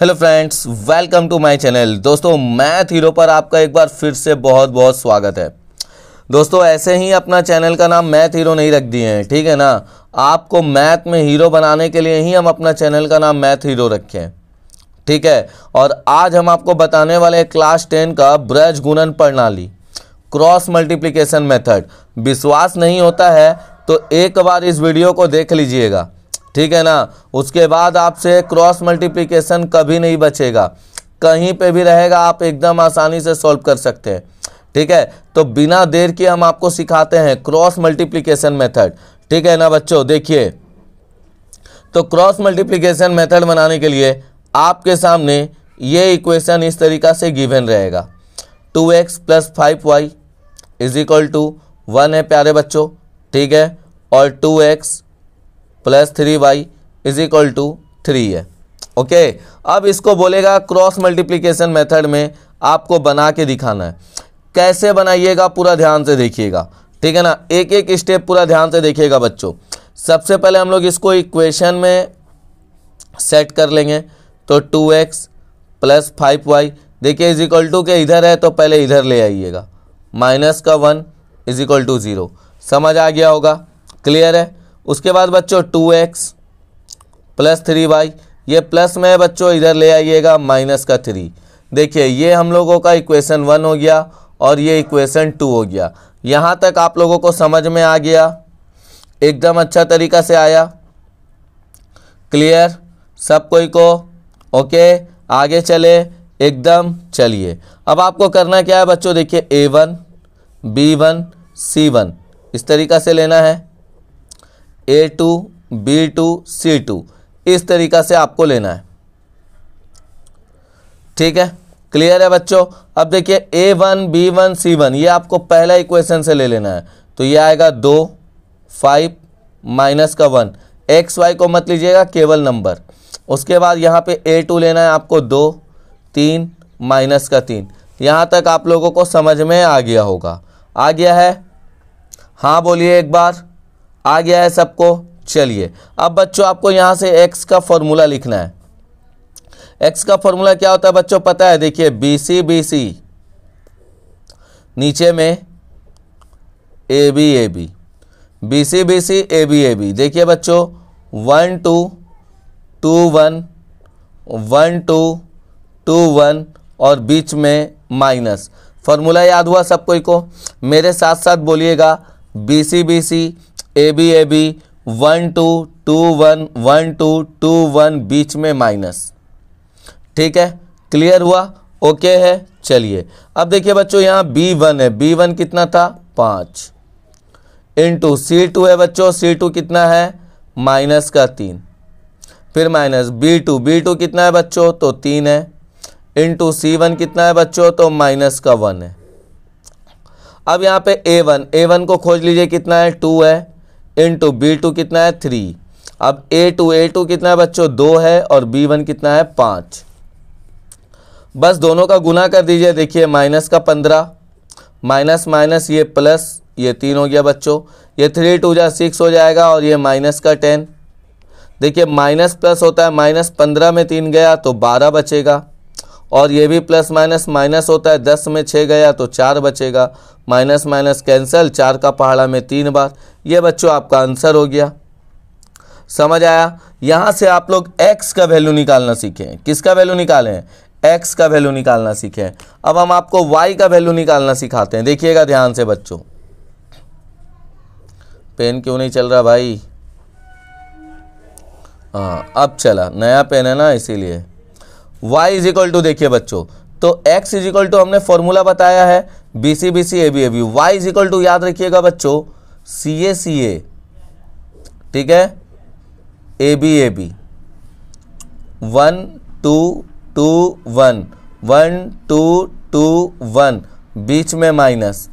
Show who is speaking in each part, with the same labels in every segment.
Speaker 1: Hello friends, welcome to my channel. दोस्तों, math hero पर आपका एक बार फिर से बहुत बहुत स्वागत है। दोस्तों, ऐसे ही अपना चैनल का नाम मैथ हीरो नहीं रख दिए हैं, ठीक है ना। आपको मैथ में हीरो बनाने के लिए ही हम अपना चैनल का नाम मैथ हीरो रखे हैं, ठीक है। और आज हम आपको बताने वाले हैं क्लास 10 का ब्रज गुणन प्रणाली, क्रॉस मल्टीप्लिकेशन मेथड। विश्वास नहीं होता है तो एक बार इस वीडियो को देख लीजिएगा, ठीक है ना। उसके बाद आपसे क्रॉस मल्टीप्लिकेशन कभी नहीं बचेगा, कहीं पे भी रहेगा, आप एकदम आसानी से सॉल्व कर सकते हैं, ठीक है। तो बिना देर के हम आपको सिखाते हैं क्रॉस मल्टीप्लिकेशन मेथड, ठीक है ना बच्चों। देखिए, तो क्रॉस मल्टीप्लिकेशन मेथड बनाने के लिए आपके सामने ये इक्वेशन इस तरीका से गिवन रहेगा। 2x + 5y = 1 है प्यारे बच्चों, ठीक है। और 2x + 3y = 3 है, ओके। अब इसको बोलेगा क्रॉस मल्टीप्लिकेशन मेथड में आपको बना के दिखाना है। कैसे बनाइएगा पूरा ध्यान से देखिएगा, ठीक है ना। एक एक स्टेप पूरा ध्यान से देखिएगा बच्चों। सबसे पहले हम लोग इसको इक्वेशन में सेट कर लेंगे। तो 2x + 5y देखिए = के इधर है तो पहले इधर ले आइएगा, -1 = 0। समझ आ गया होगा, क्लियर है। उसके बाद बच्चों 2x + 3y, ये प्लस में है बच्चों, इधर ले आइएगा -3। देखिए, ये हम लोगों का इक्वेशन 1 हो गया और ये इक्वेशन 2 हो गया। यहाँ तक आप लोगों को समझ में आ गया, एकदम अच्छा तरीका से आया, क्लियर सब कोई को, ओके। आगे चले एकदम, चलिए। अब आपको करना क्या है बच्चों, देखिए A1 B1 C1 इस तरीका से लेना है, A2 B2 C2 इस तरीका से आपको लेना है, ठीक है। क्लियर है बच्चों। अब देखिए A1 B1 C1 ये आपको पहला इक्वेशन से ले लेना है। तो ये आएगा 2 5 -1, एक्स वाई को मत लीजिएगा, केवल नंबर। उसके बाद यहाँ पे A2 लेना है आपको 2 3 -3। यहाँ तक आप लोगों को समझ में आ गया होगा। आ गया है, हाँ बोलिए एक बार, आ गया है सबको। चलिए, अब बच्चों आपको यहाँ से x का फॉर्मूला लिखना है। x का फॉर्मूला क्या होता है बच्चों, पता है। देखिए BC नीचे में AB BC AB। देखिए बच्चों 1 2 2 1 1 2 2 1 और बीच में माइनस। फॉर्मूला याद हुआ सब कोई को, मेरे साथ साथ बोलिएगा BC AB 1 2 2 1 1 2 2 1 बीच में माइनस, ठीक है। क्लियर हुआ, ओके है। चलिए, अब देखिए बच्चों यहाँ B1 है, B1 कितना था 5 इंटू C2 है बच्चों, C2 कितना है -3, फिर माइनस B2 कितना है बच्चों, तो 3 है, इंटू C1 कितना है बच्चों, तो -1 है। अब यहाँ पे A1 को खोज लीजिए, कितना है 2 है, इंटू B2 कितना है 3। अब A2 कितना है बच्चों 2 है, और B1 कितना है 5। बस दोनों का गुना कर दीजिए। देखिए -15 माइनस ये प्लस, ये 3 हो गया बच्चों। ये 3 2 जा 6 हो जाएगा, और ये -10। देखिए माइनस प्लस होता है, -15 में 3 गया तो 12 बचेगा, और ये भी प्लस माइनस होता है, 10 में 6 गया तो 4 बचेगा। माइनस कैंसिल, 4 का पहाड़ा में 3 बार। ये बच्चों आपका आंसर हो गया। समझ आया। यहाँ से आप लोग x का वैल्यू निकालना सीखें। किसका वैल्यू निकालें, x का वैल्यू निकालना सीखें। अब हम आपको y का वैल्यू निकालना सिखाते हैं। देखिएगा ध्यान से बच्चों, पेन क्यों नहीं चल रहा भाई, हाँ अब चला, नया पेन है ना इसीलिए। y = देखिए बच्चों, तो x = हमने फॉर्मूला बताया है BC AB AB। y = याद रखिएगा बच्चों CA ठीक है, AB 1 2 2 1 1 2 2 1 बीच में माइनस,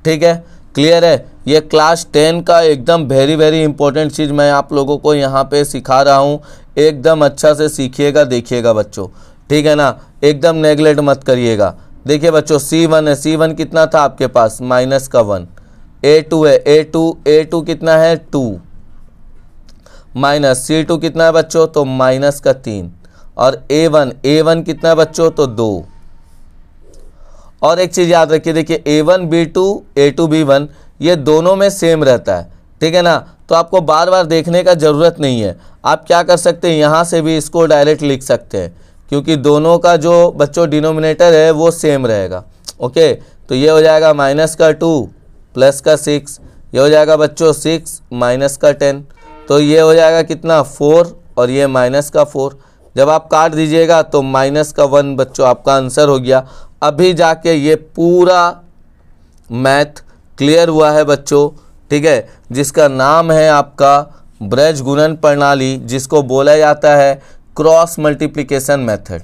Speaker 1: ठीक है। क्लियर है। ये क्लास 10 का एकदम वेरी इंपॉर्टेंट चीज़ मैं आप लोगों को यहाँ पे सिखा रहा हूँ। एकदम अच्छा से सीखिएगा, देखिएगा बच्चों, ठीक है ना। एकदम नेगलेक्ट मत करिएगा। देखिए बच्चों C1 है, C1 कितना था आपके पास -1। A2 है, A2 कितना है 2, माइनस C2 कितना है बच्चों, तो -3। और A1 कितना है बच्चों, तो 2। और एक चीज़ याद रखिए, देखिए A1 B2 A2 B1 ये दोनों में सेम रहता है, ठीक है ना। तो आपको बार बार देखने का ज़रूरत नहीं है, आप क्या कर सकते हैं, यहाँ से भी इसको डायरेक्ट लिख सकते हैं, क्योंकि दोनों का जो बच्चों डिनोमिनेटर है वो सेम रहेगा। ओके, तो ये हो जाएगा -2 + 6, ये हो जाएगा बच्चों 6 - 10, तो ये हो जाएगा कितना 4 और ये -4। जब आप काट दीजिएगा तो -1 बच्चों आपका आंसर हो गया। अभी जाके ये पूरा मैथ क्लियर हुआ है बच्चों, ठीक है, जिसका नाम है आपका ब्रज गुणन प्रणाली, जिसको बोला जाता है क्रॉस मल्टीप्लिकेशन मेथड।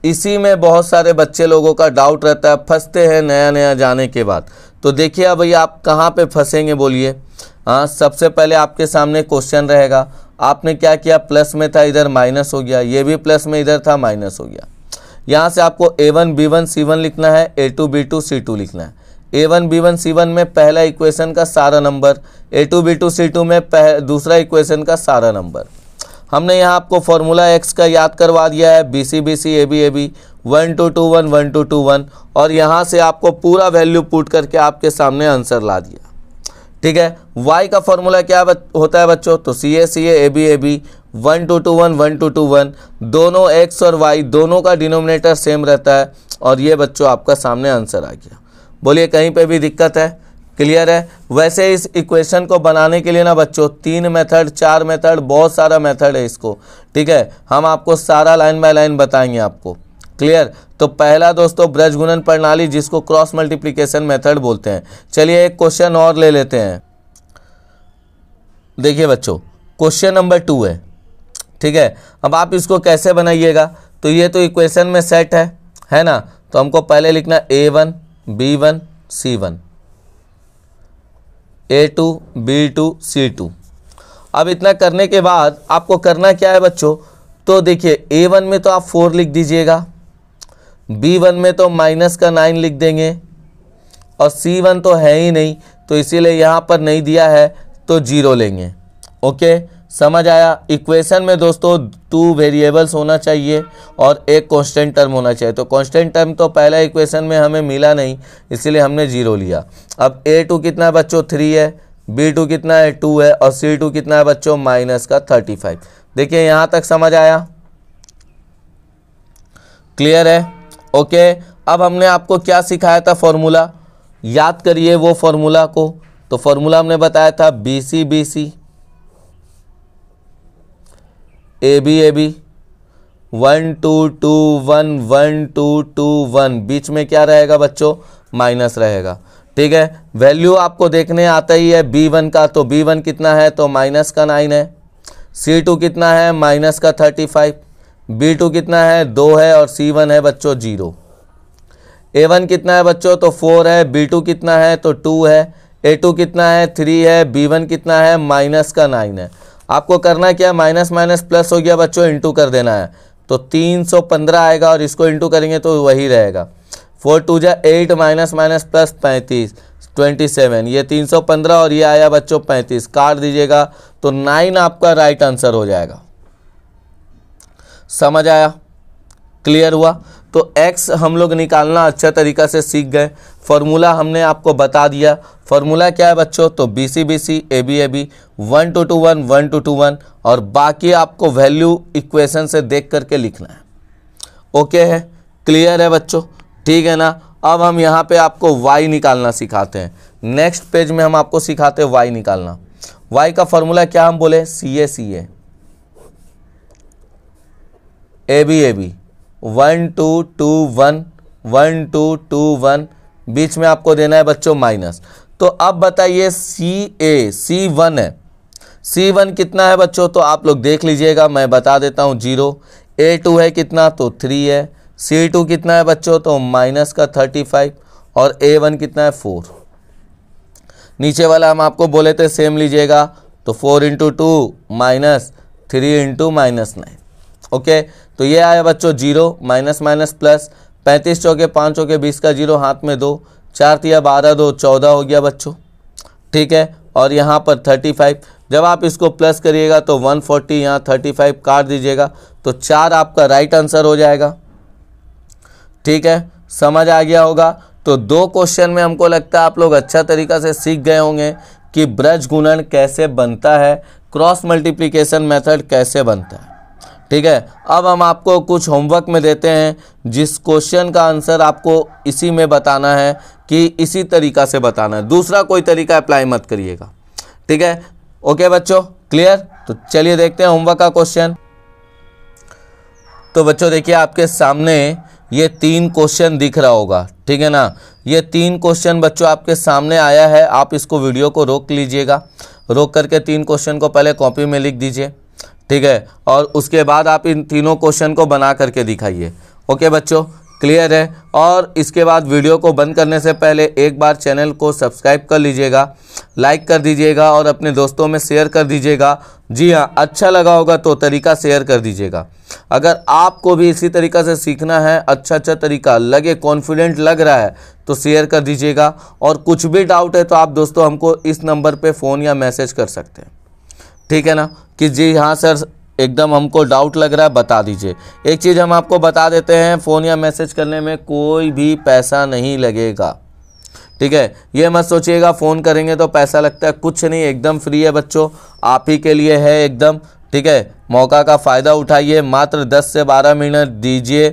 Speaker 1: इसी में बहुत सारे बच्चे लोगों का डाउट रहता है, फंसते हैं नया नया जाने के बाद। तो देखिए अब भैया आप कहाँ पे फंसेंगे बोलिए। हाँ, सबसे पहले आपके सामने क्वेश्चन रहेगा, आपने क्या किया, प्लस में था इधर माइनस हो गया, ये भी प्लस में इधर था माइनस हो गया। यहाँ से आपको A1 B1 C1 लिखना है, A2 B2 C2 लिखना है। A1 B1 C1 में पहला इक्वेशन का सारा नंबर, A2 B2 C2 में दूसरा इक्वेशन का सारा नंबर। हमने यहाँ आपको फॉर्मूला x का याद करवा दिया है, BC BC AB AB 1 2 2 1 1 2 2 1, और यहाँ से आपको पूरा वैल्यू पुट करके आपके सामने आंसर ला दिया, ठीक है। y का फॉर्मूला क्या होता है बच्चों, तो CA CA AB AB 1 2 2 1 1 2 2 1, दोनों x और y दोनों का डिनोमिनेटर सेम रहता है, और ये बच्चों आपका सामने आंसर आ गया। बोलिए कहीं पे भी दिक्कत है, क्लियर है। वैसे इस इक्वेशन को बनाने के लिए ना बच्चों 3 मेथड 4 मेथड बहुत सारा मेथड है इसको, ठीक है, हम आपको सारा लाइन बाय लाइन बताएंगे आपको, क्लियर। तो पहला दोस्तों ब्रज गुणन प्रणाली, जिसको क्रॉस मल्टीप्लिकेशन मेथड बोलते हैं। चलिए एक क्वेश्चन और ले लेते हैं। देखिए बच्चों क्वेश्चन नंबर 2 है, ठीक है। अब आप इसको कैसे बनाइएगा, तो ये तो इक्वेशन में सेट है ना, तो हमको पहले लिखना A1 B1 C1 A2 B2 C2। अब इतना करने के बाद आपको करना क्या है बच्चों, तो देखिए A1 में तो आप 4 लिख दीजिएगा, B1 में तो -9 लिख देंगे, और C1 तो है ही नहीं तो इसीलिए यहाँ पर नहीं दिया है तो 0 लेंगे। ओके, समझ आया। इक्वेशन में दोस्तों 2 वेरिएबल्स होना चाहिए और एक कांस्टेंट टर्म होना चाहिए, तो कांस्टेंट टर्म तो पहला इक्वेशन में हमें मिला नहीं, इसीलिए हमने 0 लिया। अब A2 कितना है बच्चों 3 है, B2 कितना है 2 है, और C2 कितना है बच्चों -35। देखिए यहाँ तक समझ आया, क्लियर है। ओके, अब हमने आपको क्या सिखाया था, फॉर्मूला याद करिए वो फॉर्मूला को। तो फॉर्मूला हमने बताया था BC BC AB AB 1 2 2 1 1 2 2 1, बीच में क्या रहेगा बच्चों, माइनस रहेगा, ठीक है। वैल्यू आपको देखने आता ही है B1 का, तो B1 कितना है, तो -9 है। C2 कितना है, -35। B2 कितना है, 2 है, और C1 है बच्चों 0। A1 कितना है बच्चों, तो 4 है। B2 कितना है, तो 2 है। A2 कितना है, 3 है। B1 कितना है, -9 है। आपको करना क्या, माइनस माइनस प्लस हो गया बच्चों, इंटू कर देना है, तो 315 आएगा, और इसको इंटू करेंगे तो वही रहेगा। 4 2 जा 8 माइनस माइनस प्लस 35 27, ये 315 और ये आया बच्चों 35, काट दीजिएगा तो 9 आपका राइट आंसर हो जाएगा। समझ आया, क्लियर हुआ। तो x हम लोग निकालना अच्छा तरीका से सीख गए। फॉर्मूला हमने आपको बता दिया। फॉर्मूला क्या है बच्चों, तो BC BC AB AB 1 2 2 1 1 2 2 1, और बाकी आपको वैल्यू इक्वेशन से देख करके लिखना है। ओके है, क्लियर है बच्चों, ठीक है ना। अब हम यहाँ पे आपको y निकालना सिखाते हैं। नेक्स्ट पेज में हम आपको सिखाते हैं y निकालना। y का फॉर्मूला क्या हम बोले, CA CA AB AB 1 2 2 1 1 2 2 1, बीच में आपको देना है बच्चों माइनस। तो अब बताइए C1 है, C1 कितना है बच्चों, तो आप लोग देख लीजिएगा, मैं बता देता हूँ 0। A2 है कितना, तो 3 है। C2 कितना है बच्चों, तो -35, और A1 कितना है 4। नीचे वाला हम आपको बोले थे सेम लीजिएगा, तो 4 × 2 -3 × -9। ओके, तो ये आया बच्चों 0, माइनस माइनस प्लस, 35 चौके 5 चौके 20 का 0 हाथ में 2, 4 × 3 12 2 14 हो गया बच्चों, ठीक है। और यहाँ पर 35, जब आप इसको प्लस करिएगा तो 140 यहाँ 35 काट दीजिएगा तो 4 आपका राइट आंसर हो जाएगा। ठीक है, समझ आ गया होगा। तो 2 क्वेश्चन में हमको लगता है आप लोग अच्छा तरीका से सीख गए होंगे कि ब्रज गुणन कैसे बनता है, क्रॉस मल्टीप्लिकेशन मेथड कैसे बनता है। ठीक है, अब हम आपको कुछ होमवर्क में देते हैं जिस क्वेश्चन का आंसर आपको इसी में बताना है कि इसी तरीका से बताना है, दूसरा कोई तरीका अप्लाई मत करिएगा। ठीक है, ओके बच्चों, क्लियर। तो चलिए देखते हैं होमवर्क का क्वेश्चन। तो बच्चों देखिए आपके सामने ये 3 क्वेश्चन दिख रहा होगा। ठीक है ना, ये 3 क्वेश्चन बच्चों आपके सामने आया है। आप इसको वीडियो को रोक लीजिएगा, रोक करके 3 क्वेश्चन को पहले कॉपी में लिख दीजिए। ठीक है, और उसके बाद आप इन तीनों क्वेश्चन को बना करके दिखाइए। ओके बच्चों, क्लियर है। और इसके बाद वीडियो को बंद करने से पहले एक बार चैनल को सब्सक्राइब कर लीजिएगा, लाइक कर दीजिएगा और अपने दोस्तों में शेयर कर दीजिएगा। जी हाँ, अच्छा लगा होगा तो तरीका शेयर कर दीजिएगा। अगर आपको भी इसी तरीका से सीखना है, अच्छा तरीका लगे, कॉन्फिडेंट लग रहा है तो शेयर कर दीजिएगा। और कुछ भी डाउट है तो आप दोस्तों हमको इस नंबर पे फ़ोन या मैसेज कर सकते हैं। ठीक है ना, कि जी हाँ सर एकदम हमको डाउट लग रहा है, बता दीजिए। एक चीज़ हम आपको बता देते हैं, फ़ोन या मैसेज करने में कोई भी पैसा नहीं लगेगा। ठीक है, ये मत सोचिएगा फ़ोन करेंगे तो पैसा लगता है, कुछ नहीं, एकदम फ्री है बच्चों, आप ही के लिए है एकदम। ठीक है, मौका का फ़ायदा उठाइए, मात्र 10 से 12 मिनट दीजिए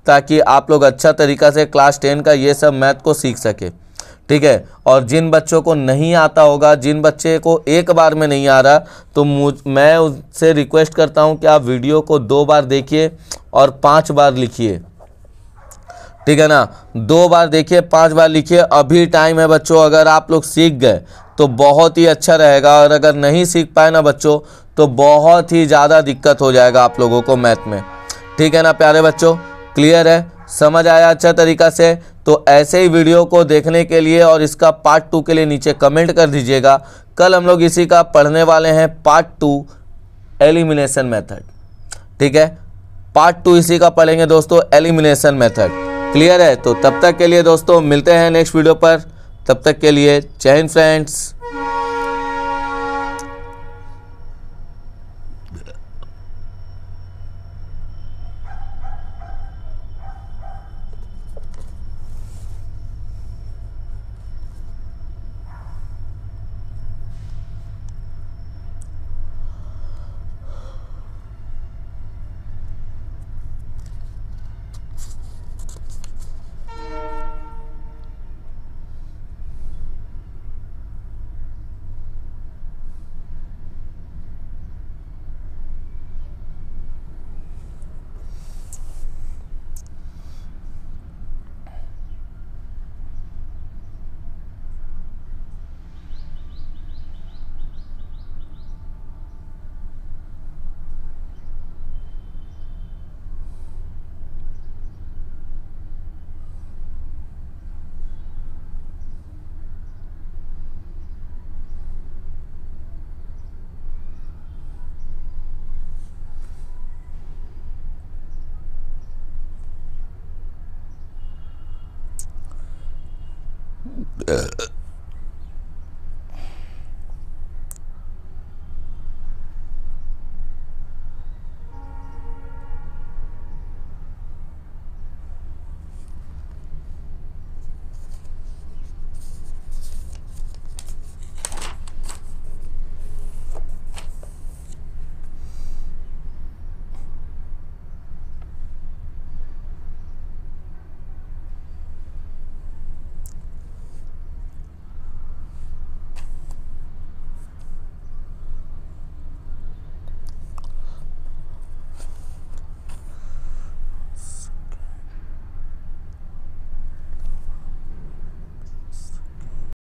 Speaker 1: ताकि आप लोग अच्छा तरीक़ा से क्लास 10 का ये सब मैथ को सीख सके। ठीक है, और जिन बच्चों को नहीं आता होगा, जिन बच्चे को एक बार में नहीं आ रहा, तो मैं उससे रिक्वेस्ट करता हूं कि आप वीडियो को 2 बार देखिए और 5 बार लिखिए। ठीक है ना, 2 बार देखिए, 5 बार लिखिए। अभी टाइम है बच्चों, अगर आप लोग सीख गए तो बहुत ही अच्छा रहेगा, और अगर नहीं सीख पाए ना बच्चों तो बहुत ही ज़्यादा दिक्कत हो जाएगा आप लोगों को मैथ में। ठीक है ना प्यारे बच्चों, क्लियर है, समझ आया अच्छा तरीका से। तो ऐसे ही वीडियो को देखने के लिए और इसका पार्ट 2 के लिए नीचे कमेंट कर दीजिएगा। कल हम लोग इसी का पढ़ने वाले हैं, पार्ट 2 एलिमिनेशन मेथड। ठीक है, पार्ट 2 इसी का पढ़ेंगे दोस्तों, एलिमिनेशन मेथड। क्लियर है, तो तब तक के लिए दोस्तों मिलते हैं नेक्स्ट वीडियो पर। तब तक के लिए जय हिंद फ्रेंड्स।